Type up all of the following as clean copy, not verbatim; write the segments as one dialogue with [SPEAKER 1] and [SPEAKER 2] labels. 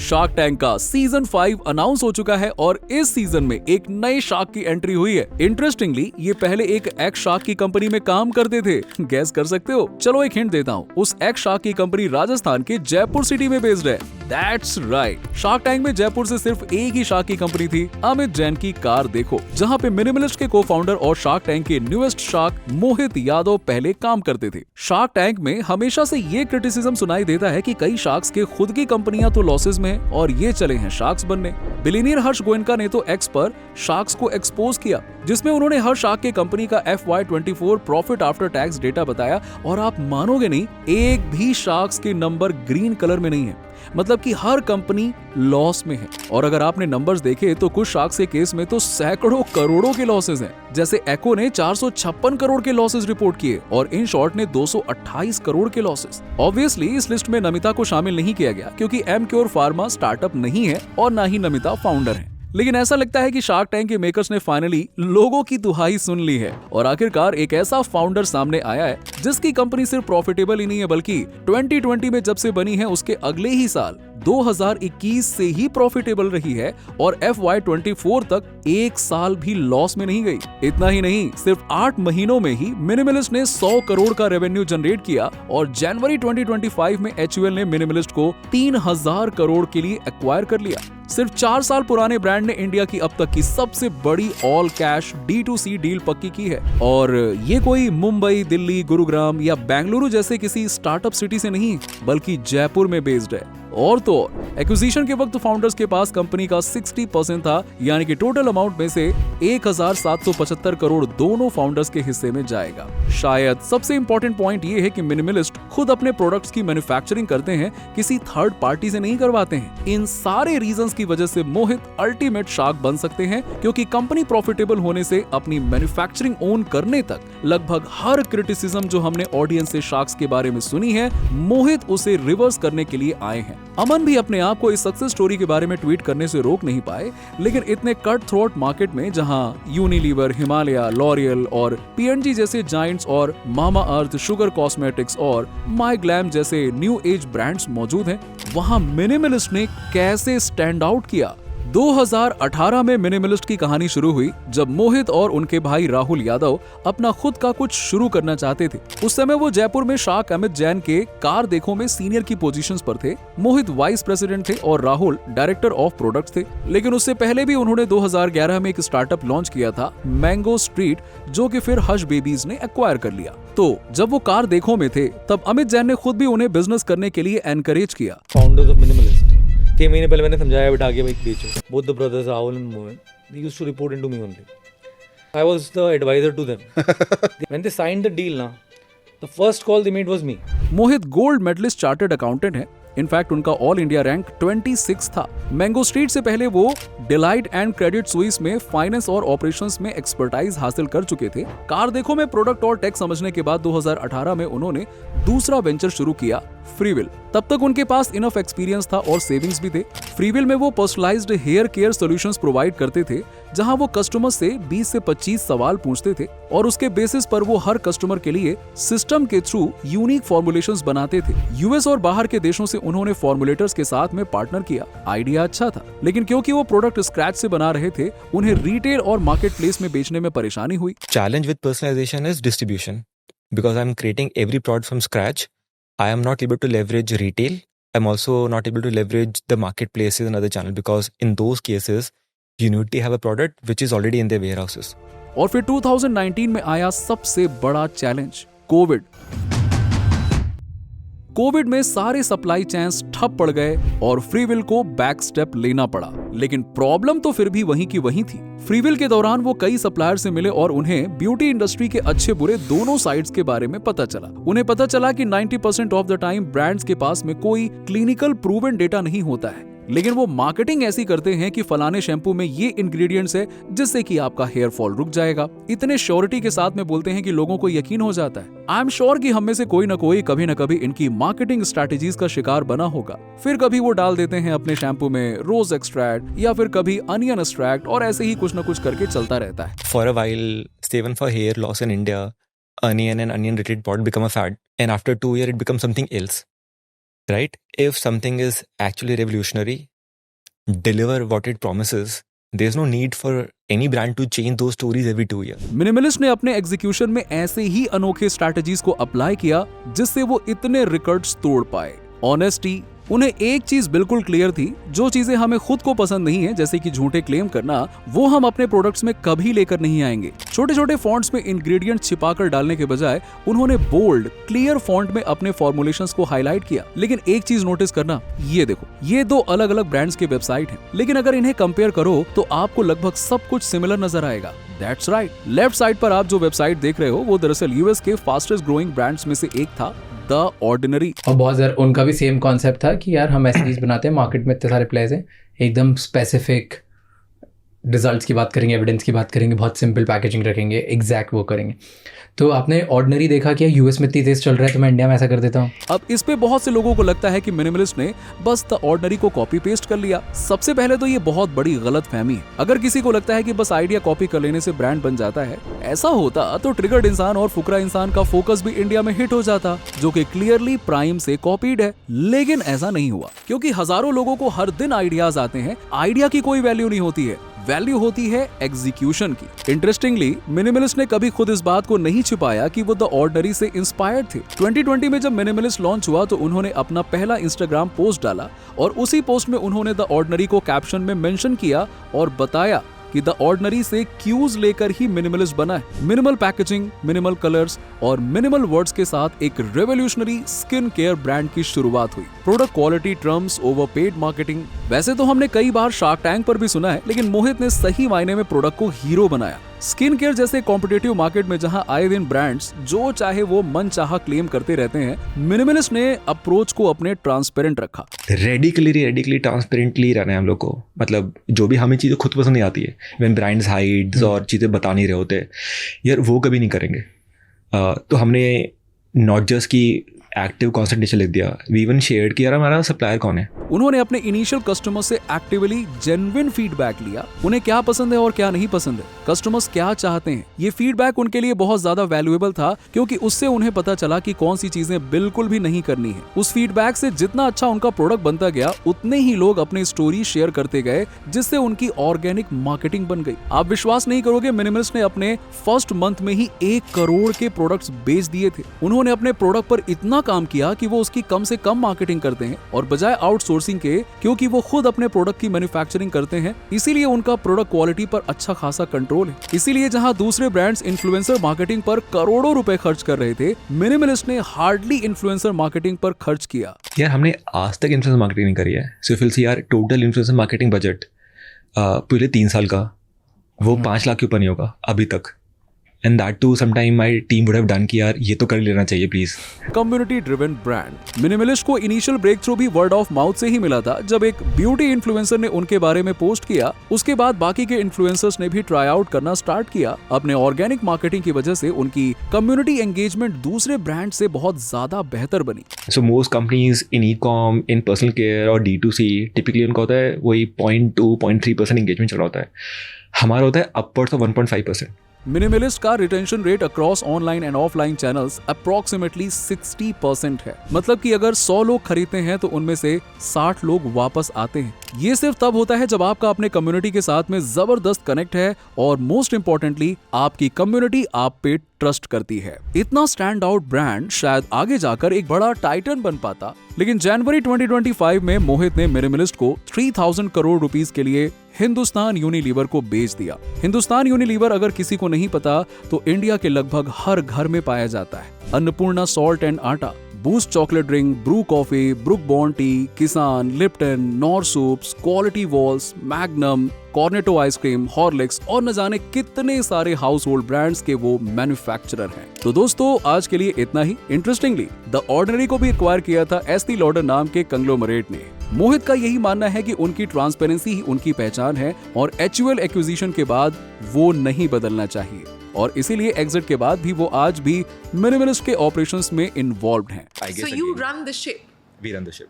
[SPEAKER 1] Shark tank का season 5 announce हो चुका है और इस सीजन में एक नए शार्क की एंट्री हुई है। इंटरेस्टिंगली ये पहले एक एक्स शार्क की कंपनी में काम करते थे। गैस कर सकते हो? चलो एक हिंट देता हूँ। उस एक्स शार्क की कंपनी राजस्थान के जयपुर सिटी में बेस्ड है। That's right. शार्क टैंक में जयपुर से सिर्फ एक ही शार्क की कंपनी थी, अमित जैन की कार देखो, जहाँ पे मिनिमलिस्ट के को-फाउंडर और शार्क टैंक के न्यूएस्ट शार्क मोहित यादव पहले काम करते थे। शार्क टैंक में हमेशा से ये क्रिटिसिज्म सुनाई देता है कि कई शार्क्स के खुद की कंपनियां तो लॉसेस में हैं और ये चले हैं शार्क्स बनने। बिलियनियर हर्ष गोयनका ने तो एक्स पर शार्क्स को एक्सपोज किया, जिसमें उन्होंने हर शार्क के कंपनी का FY24 profit after tax data बताया और आप मानोगे नहीं, एक भी शार्क्स के नंबर ग्रीन कलर में नहीं है। मतलब कि हर कंपनी लॉस में है। और अगर आपने नंबर्स देखे तो कुछ शार्क्स के केस में तो सैकड़ों करोड़ों के लॉसेस हैं। जैसे एको ने 456 करोड़ के लॉसेस रिपोर्ट किए और इन शॉर्ट ने 228 करोड़ के लॉसेस। ऑब्वियसली इस लिस्ट में नमिता को शामिल नहीं किया गया क्योंकि एमक्योर फार्मा स्टार्टअप नहीं है और ना ही नमिता फाउंडर है। लेकिन ऐसा लगता है कि शार्क टैंक के मेकर्स ने फाइनली लोगों की दुहाई सुन ली है और आखिरकार एक ऐसा फाउंडर सामने आया है जिसकी कंपनी सिर्फ प्रॉफिटेबल ही नहीं है बल्कि 2020 में जब से बनी है उसके अगले ही साल 2021 से ही प्रॉफिटेबल रही है और FY24 तक एक साल भी लॉस में नहीं गई। इतना ही नहीं, सिर्फ 8 महीनों में ही मिनिमलिस्ट ने 100 करोड़ का रेवेन्यू जनरेट किया और जनवरी 2025 में HUL ने मिनिमलिस्ट को 3000 करोड़ के लिए एक्वायर कर लिया। सिर्फ 4 साल पुराने ब्रांड ने इंडिया की अब तक की सबसे बड़ी ऑल कैश D2C डील पक्की की है और ये कोई मुंबई, दिल्ली, गुरुग्राम या बेंगलुरु जैसे किसी स्टार्टअप सिटी से नहीं बल्कि जयपुर में बेस्ड है। और तो एक्विजिशन के वक्त फाउंडर्स के पास कंपनी का 60% था, यानी कि टोटल अमाउंट में से 1775 करोड़ दोनों फाउंडर्स के हिस्से में जाएगा। शायद सबसे इंपॉर्टेंट पॉइंट ये है कि मिनिमलिस्ट खुद अपने प्रोडक्ट्स की मैन्युफैक्चरिंग करते हैं, किसी थर्ड पार्टी से नहीं करवाते हैं। इन सारे रीजंस की वजह से मोहित अल्टीमेट शार्क बन सकते हैं क्योंकि कंपनी प्रॉफिटेबल होने से अपनी मैन्युफैक्चरिंग ओन करने तक लगभग हर क्रिटिसिज्म जो हमने ऑडियंस से शार्क्स के बारे में सुनी है, मोहित उसे रिवर्स करने के लिए आए हैं। अमन भी अपने आप को इस सक्सेस स्टोरी के बारे में ट्वीट करने से रोक नहीं पाए, लेकिन इतने कट थ्रोट मार्केट में जहां यूनिलीवर, हिमालय, लॉरियल और P&G जैसे जायंट्स और मामा अर्थ, शुगर कॉस्मेटिक्स और माई ग्लैम जैसे न्यू एज ब्रांड्स मौजूद हैं, वहां मिनिमलिस्ट ने कैसे स्टैंड आउट किया। 2018 में मिनिमलिस्ट की कहानी शुरू हुई जब मोहित और उनके भाई राहुल यादव अपना खुद का कुछ शुरू करना चाहते थे। उस समय वो जयपुर में शार्क अमित जैन के कार देखो में सीनियर की पोजीशंस पर थे। मोहित वाइस प्रेसिडेंट थे और राहुल डायरेक्टर ऑफ प्रोडक्ट्स थे। लेकिन उससे पहले भी उन्होंने 2011 में एक स्टार्टअप लॉन्च किया था, मैंगो स्ट्रीट, जो कि फिर हश बेबीज ने एक्वायर कर लिया। तो जब वो कार देखो में थे तब अमित जैन ने खुद भी उन्हें बिजनेस करने के लिए एनकरेज किया।
[SPEAKER 2] फाउंडर्स ऑफ मिनिमलिस्ट 6 महीने पहले मैंने समझाया बेटा आगे बाइक बेचो। Both the brothers Rahul and Mohit, they used to report into me only. I was the advisor to them. When they signed the deal ना, the first call they made was me.
[SPEAKER 1] Mohit gold medallist chartered accountant है। In fact उनका all India rank 26 था। Mango street से पहले वो Deloitte and Credit Suisse में finance और operations में एक्सपर्टाइज हासिल कर चुके थे। कार देखो में प्रोडक्ट और टेक समझने के बाद 2018 में उन्होंने दूसरा वेंचर शुरू किया, फ्रीविल। तब तक उनके पास इनफ एक्सपीरियंस था और सेविंग्स भी थे। फ्रीविल में वो personalised hair care solutions provide करते थे, जहां वो कस्टमर से 20 से 25 सवाल पूछते थे और उसके बेसिस पर वो हर कस्टमर के लिए सिस्टम के थ्रू यूनिक फॉर्मुलेशंस बनाते थे। यूएस और बाहर के देशों से उन्होंने फॉर्मुलेटर्स के साथ में पार्टनर किया। आइडिया अच्छा था, लेकिन क्योंकि वो प्रोडक्ट स्क्रैच से बना रहे थे, उन्हें रिटेल और मार्केट प्लेस में बेचने में परेशानी हुई।
[SPEAKER 3] Challenge with personalization is distribution. Because I'm creating every product from scratch, I am not able to leverage retail. I'm also not able to leverage the marketplaces and other channels because in those cases, you need to have a product which is already in their warehouses.
[SPEAKER 1] और फिर 2019 में आया सबसे बड़ा challenge, Covid. Covid में सारे supply chains ठप पड़ गए और फ्रीविल को बैक स्टेप लेना पड़ा। लेकिन प्रॉब्लम तो फिर भी वहीं की वहीं थी। फ्रीविल के दौरान वो कई सप्लायर से मिले और उन्हें ब्यूटी इंडस्ट्री के अच्छे बुरे दोनों साइड्स के बारे में पता चला। उन्हें पता चला कि 90% ऑफ द टाइम ब्रांड्स के पास में कोई क्लिनिकल प्रूवन डेटा नहीं होता है, लेकिन वो मार्केटिंग ऐसी करते हैं कि फलाने शैम्पू में ये इंग्रेडिएंट्स है जिससे कि आपका हेयर फॉल रुक जाएगा। इतने श्योरिटी के साथ में बोलते हैं कि लोगों को यकीन हो जाता है। आई एम श्योर कि हम में से कोई न कोई कभी न कभी इनकी मार्केटिंग स्ट्रैटेजीज का शिकार बना होगा। फिर कभी वो डाल देते हैं अपने शैम्पू में रोज एक्सट्रैक्ट या फिर कभी अनियन एक्सट्रैक्ट और ऐसे ही कुछ न कुछ करके चलता रहता है।
[SPEAKER 3] For a while, even for hair loss in India, onion and onion related product become a fad, and after 2 years it becomes something else. Right? If something is actually revolutionary, deliver what it promises, there's no need for any brand to change those stories every 2 years.
[SPEAKER 1] Minimalist ने अपने execution में ऐसे ही अनोखे strategies को apply किया जिससे वो इतने रिकॉर्ड्स तोड़ पाए। ऑनेस्टी, उन्हें एक चीज बिल्कुल क्लियर थी, जो चीजें हमें खुद को पसंद नहीं है, जैसे कि झूठे क्लेम करना, वो हम अपने प्रोडक्ट्स में कभी लेकर नहीं आएंगे। छोटे छोटे फॉन्ट्स में इंग्रेडिएंट छिपाकर डालने के बजाय उन्होंने बोल्ड, क्लियर फॉन्ट में अपने फॉर्मुलेशंस को हाईलाइट किया। लेकिन एक चीज नोटिस करना, ये देखो, ये 2 अलग अलग ब्रांड्स के वेबसाइट हैं, लेकिन अगर इन्हें कंपेयर करो तो आपको लगभग सब कुछ सिमिलर नजर आएगा। दैट्स राइट, लेफ्ट साइड पर आप जो वेबसाइट देख रहे हो वो दरअसल यूएस के फास्टेस्ट ग्रोइंग ब्रांड्स में से एक था, द ऑर्डिनरी।
[SPEAKER 4] और बहुत ज़्यादा उनका भी सेम कॉन्सेप्ट था कि यार हम ऐसी चीज़ बनाते हैं, मार्केट में इतने सारे प्लेयर्स हैं, एकदम स्पेसिफिक रिजल्ट्स की बात करेंगे, एविडेंस की बात करेंगे, बहुत सिंपल पैकेजिंग रखेंगे, एग्जैक्ट वो करेंगे। तो आपने ऑर्डिनरी देखा कि यूएस में इतनी तेज चल रहा है तो मैं इंडिया में ऐसा कर देता हूँ।
[SPEAKER 1] अब इस पे बहुत से लोगों को लगता है कि मिनिमलिस्ट ने बस द ऑर्डिनरी को कॉपी पेस्ट कर लिया। सबसे पहले तो ये बहुत बड़ी गलतफहमी है। अगर किसी को लगता है कि बस आइडिया कॉपी कर लेने से ब्रांड बन जाता है, ऐसा होता तो ट्रिगर्ड इंसान और फुकरा इंसान का फोकस भी इंडिया में हिट हो जाता, जो कि क्लियरली प्राइम से कॉपीड है। लेकिन ऐसा नहीं हुआ, क्योंकि हजारों लोगों को हर दिन आइडियाज आते हैं। आइडिया की कोई वैल्यू नहीं होती है, वैल्यू होती है एग्जीक्यूशन की। इंटरेस्टिंगली, मिनिमलिस्ट ने कभी खुद इस बात को नहीं छिपाया कि वो द ऑर्डिनरी से इंस्पायर्ड थे। 2020 में जब मिनिमलिस्ट लॉन्च हुआ तो उन्होंने अपना पहला इंस्टाग्राम पोस्ट डाला और उसी पोस्ट में उन्होंने द ऑर्डिनरी को कैप्शन में मेंशन किया और बताया कि द ऑर्डिनरी से क्यूज लेकर ही मिनिमलिस्ट बना है। मिनिमल पैकेजिंग, मिनिमल कलर्स और मिनिमल वर्ड्स के साथ एक रेवोल्यूशनरी स्किन केयर ब्रांड की शुरुआत हुई। Product quality terms over paid marketing. वैसे तो हमने कई बार शार्क टैंक पर भी सुना है, लेकिन मोहित ने सही मायने में प्रोडक्ट को हीरो बनाया। स्किन केयर जैसे कॉम्पिटिटिव मार्केट में जहां आए दिन ब्रांड्स जो चाहे वो मन चाहा क्लेम करते रहते हैं, मिनिमलिस्ट ने अप्रोच को अपने ट्रांसपेरेंट रखा।
[SPEAKER 3] रेडिकली ट्रांसपेरेंटली रहना है हम लोग को। मतलब जो भी हमें चीज़ें खुद पसंद नहीं आती है, व्हेन ब्रांड्स हाइड्स और चीज़ें बता नहीं रहे होते यार, वो कभी नहीं करेंगे। तो हमने नॉट जस्ट की एक्टिव कॉन्सेंट्रेशन लिख दिया, वी इवन शेयर्ड कि यार हमारा सप्लायर कौन है।
[SPEAKER 1] उन्होंने अपने इनिशियल कस्टमर से एक्टिवली जेन्युइन फीडबैक लिया, उन्हें क्या पसंद है और क्या नहीं पसंद है, कस्टमर्स क्या चाहते हैं। ये फीडबैक उनके लिए बहुत ज्यादा वैल्यूएबल था, क्योंकि उससे उन्हें पता चला कि कौन सी चीजें बिल्कुल भी नहीं करनी है। उस फीडबैक से जितना अच्छा उनका प्रोडक्ट बनता गया, उतने ही लोग अपने स्टोरी शेयर करते गए, जिससे उनकी ऑर्गेनिक मार्केटिंग बन गई। आप विश्वास नहीं करोगे, मिनिमलिस्ट ने अपने फर्स्ट मंथ में ही 1 करोड़ के प्रोडक्ट्स बेच दिए थे। उन्होंने अपने प्रोडक्ट पर इतना काम किया कि वो उसकी कम से कम मार्केटिंग करते हैं, और बजाय आउटसोर्सिंग के, क्योंकि वो खुद अपने प्रोडक्ट की मैन्युफैक्चरिंग करते हैं, इसीलिए उनका प्रोडक्ट क्वालिटी पर अच्छा खासा कंट्रोल है। इसीलिए जहां दूसरे ब्रांड्स इन्फ्लुएंसर मार्केटिंग पर करोड़ों रुपए खर्च कर रहे थे, मिनिमलिस्ट ने हार्डली इन्फ्लुएंसर मार्केटिंग पर खर्च किया।
[SPEAKER 3] यार हमने आज तक इन्फ्लुएंसर मार्केटिंग नहीं करी है। सो फिल सी यार, टोटल इन्फ्लुएंसर मार्केटिंग बजट पूरे 3 साल का वो 5 लाख के ऊपर नहीं होगा अभी तक। And that too, sometime my team would have done कि यार ये तो कर लेना चाहिए please.
[SPEAKER 1] Community driven brand. Minimalist को इनिशियल ब्रेक थ्रू भी वर्ड ऑफ माउथ से ही मिला था। जब एक ब्यूटी इन्फ्लुएंसर ने उनके बारे में पोस्ट किया, उसके बाद बाकी के इन्फ्लुएंसर्स ने भी ट्राई आउट करना स्टार्ट किया। अपने ऑर्गेनिक मार्केटिंग की वजह से उनकी कम्युनिटी एंगेजमेंट दूसरे ब्रांड से बहुत ज्यादा बेहतर बनी।
[SPEAKER 3] So most companies in e-com, in personal care और D2C typically उनका होता है वही 0.2-0.3% एंगेजमेंट चल रहा होता है। हमारा होता है upwards of 1.5%।
[SPEAKER 1] मिनिमलिस्ट का retention rate across online and offline channels approximately 60% है। मतलब कि अगर 100 लोग खरीदते हैं तो उनमें से 60 लोग वापस आते हैं। ये सिर्फ तब होता है जब आपका अपने कम्युनिटी के साथ में जबरदस्त कनेक्ट है, और मोस्ट इंपॉर्टेंटली आपकी कम्युनिटी आप पे ट्रस्ट करती है। इतना स्टैंड आउट ब्रांड शायद आगे जाकर एक बड़ा टाइटन बन पाता, लेकिन जनवरी 2025 में मोहित ने मिनिमलिस्ट को 3000 करोड़ रुपीस के लिए हिंदुस्तान यूनिलीवर को बेच दिया। हिंदुस्तान यूनिलीवर अगर किसी को नहीं पता तो इंडिया के लगभग हर घर में पाया जाता है। Annapurna salt and atta, Boost chocolate drink, Bru coffee, Brooke Bond tea, Kissan, Lipton, Knorr soups, Kwality Wall's, Magnum, Cornetto ice cream, Horlicks और न जाने कितने सारे हाउस होल्ड ब्रांड्स के वो मैन्युफैक्चरर हैं। तो दोस्तों आज के लिए इतना ही। इंटरेस्टिंगली द ऑर्डिनरी को भी एक्वायर किया था एस्टी लॉडर नाम के कंग्लोमरेट ने। मोहित का यही मानना है कि उनकी ट्रांसपेरेंसी ही उनकी पहचान है, और HUL एक्विजिशन के बाद वो नहीं बदलना चाहिए, और इसीलिए एग्जिट के बाद भी वो आज भी मिनिमलिस्ट के ऑपरेशंस में इन्वॉल्व्ड हैं।
[SPEAKER 5] So you run the ship.
[SPEAKER 3] We run the ship.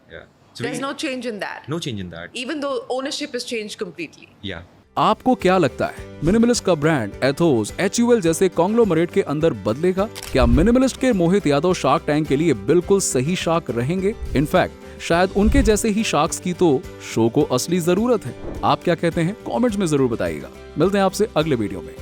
[SPEAKER 3] Yeah. So
[SPEAKER 5] There's no change in that.
[SPEAKER 3] no change in that.
[SPEAKER 5] Even though ownership has changed completely.
[SPEAKER 3] Yeah.
[SPEAKER 1] आपको क्या लगता है, मिनिमलिस्ट का brand Athos, HUL जैसे conglomerate के अंदर बदलेगा? क्या मिनिमलिस्ट के मोहित यादव शार्क टैंक के लिए बिल्कुल सही शार्क रहेंगे? इनफैक्ट शायद उनके जैसे ही शार्क्स की तो शो को असली जरूरत है। आप क्या कहते हैं कमेंट्स में जरूर बताइएगा। मिलते हैं आपसे अगले वीडियो में।